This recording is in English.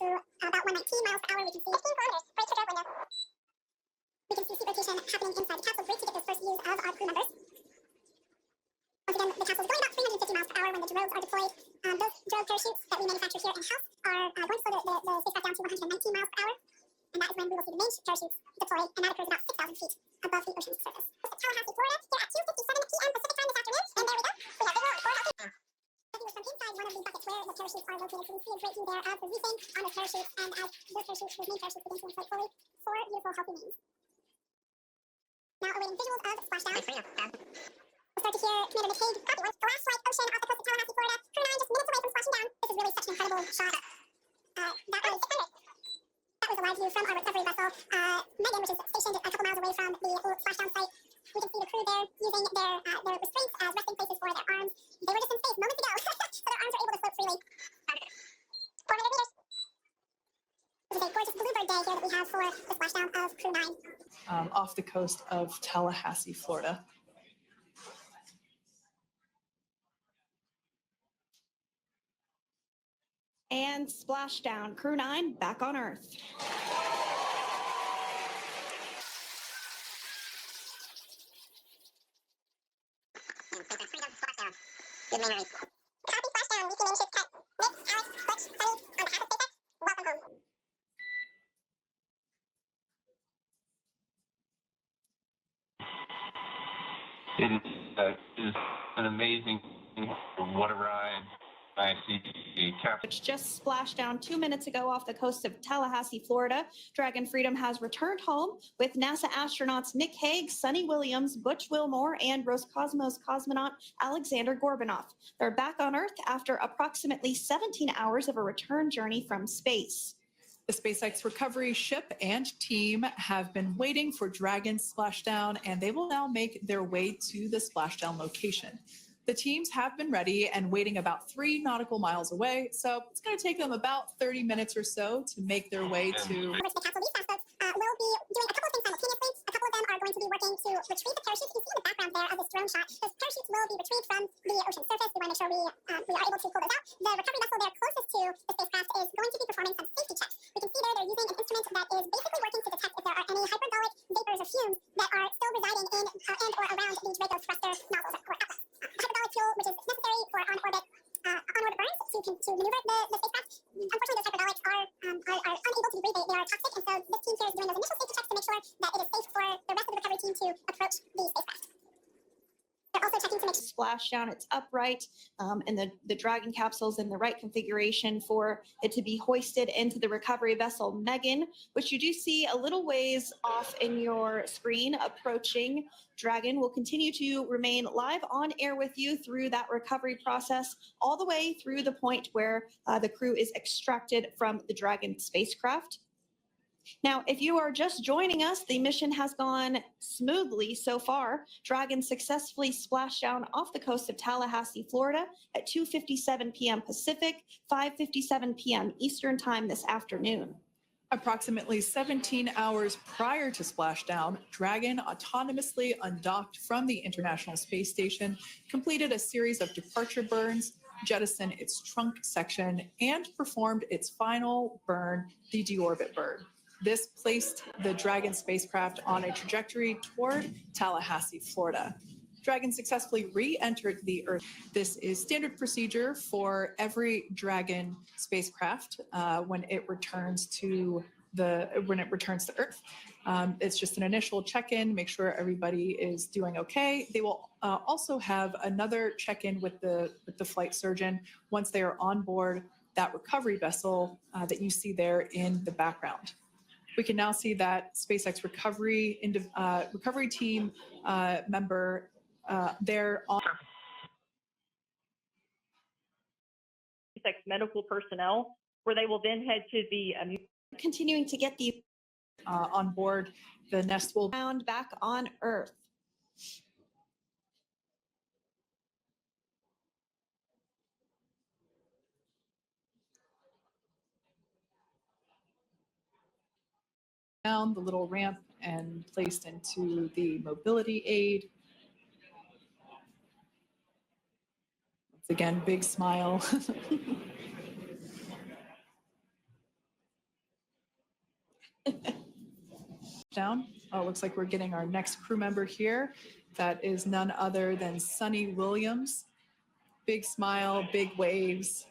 to about 119 miles per hour. We can see 15 kilometers, great to window. We can see seat rotation happening inside the capsule. Great to get those first views of our crew members. Once again, the capsule is going about 350 miles per hour when the drogues are deployed. Those drogue parachutes that we manufacture here in-house are going to slow the spacecraft down to 119 miles per hour. And that is when we will see the main parachutes deploy, and that occurs about 6,000 feet above the ocean's surface. Tallahassee, Florida, here at 2:57 p.m. Pacific time this afternoon. And there we go. We have visual on board. If you look from inside one of these buckets where the parachutes are located, so we see a great view there of the reefing on the parachutes, and as those parachutes, those main parachutes begin to inflate fully, 4 beautiful, healthy mains. Now awaiting visuals of splashdown. We'll start to hear Commander Nick Hague. Copy. The last white ocean off the coast of Tallahassee, Florida. Crew 9 just minutes away from splashing down. This is really such an incredible shot. That was a live view from our recovery vessel, Megan, which is stationed a couple miles away from the splashdown site. We can see the crew there using their restraints as resting places for their arms. They were just in space moments ago, so their arms are able to float freely. 400 meters. This is a gorgeous bluebird day here that we have for the splashdown of Crew 9. Off the coast of Tallahassee, Florida. And splashdown, Crew 9 back on Earth. Good memories. Copy splashdown. We see main ships cut. Nick, Alex, Butch, Sunny, on behalf of SpaceX, welcome home. It is an amazing thing. What a ride. I see the captain. Which just splashed down 2 minutes ago off the coast of Tallahassee, Florida. Dragon Freedom has returned home with NASA astronauts Nick Hague, Sunny Williams, Butch Wilmore, and Roscosmos cosmonaut Alexander Gorbunoff. They're back on Earth after approximately 17 hours of a return journey from space. The SpaceX recovery ship and team have been waiting for Dragon's splashdown, and they will now make their way to the splashdown location. The teams have been ready and waiting about 3 nautical miles away, so it's going to take them about 30 minutes or so to make their way to... The capsule, these fast boats will be doing a couple of things simultaneously. A couple of them are going to be working to retrieve the parachutes. You can see in the background there of this drone shot. Those parachutes will be retrieved from the ocean surface. We want to make sure we are able to pull those out. The recovery vessel there closest to the spacecraft is going to be performing some safety checks. We can see there they're using an instrument that is basically working to detect if there are any hyperbolic vapors or fumes that are still residing in and or around the Draco thruster nozzles or outlets. Hyperbolic fuel, which is necessary for on-orbit burns to maneuver the spacecraft. Unfortunately, those hyperbolics are unable to be breathed. They are toxic, and so this team here is doing those initial safety checks to make sure that it is safe for the rest of the recovery team to approach the spacecraft. They're also checking to make Splashdown, it's upright, and the Dragon capsule's in the right configuration for it to be hoisted into the recovery vessel Megan, which you do see a little ways off in your screen approaching. Dragon will continue to remain live on air with you through that recovery process, all the way through the point where the crew is extracted from the Dragon spacecraft. Now, if you are just joining us, the mission has gone smoothly so far. Dragon successfully splashed down off the coast of Tallahassee, Florida at 2:57 p.m. Pacific, 5:57 p.m. Eastern Time this afternoon. Approximately 17 hours prior to splashdown, Dragon autonomously undocked from the International Space Station, completed a series of departure burns, jettisoned its trunk section, and performed its final burn, the deorbit burn. This placed the Dragon spacecraft on a trajectory toward Tallahassee, Florida. Dragon successfully re-entered the Earth. This is standard procedure for every Dragon spacecraft when it returns to Earth. It's just an initial check-in, make sure everybody is doing okay. They will also have another check-in with the flight surgeon once they are on board that recovery vessel that you see there in the background. We can now see that SpaceX recovery team member there on SpaceX medical personnel, where they will then head to the continuing to get the on board. The nest will found back on Earth. down the little ramp and placed into the mobility aid. Once again, big smile. Down. Oh, it looks like we're getting our next crew member here. That is none other than Sunny Williams. Big smile, big waves.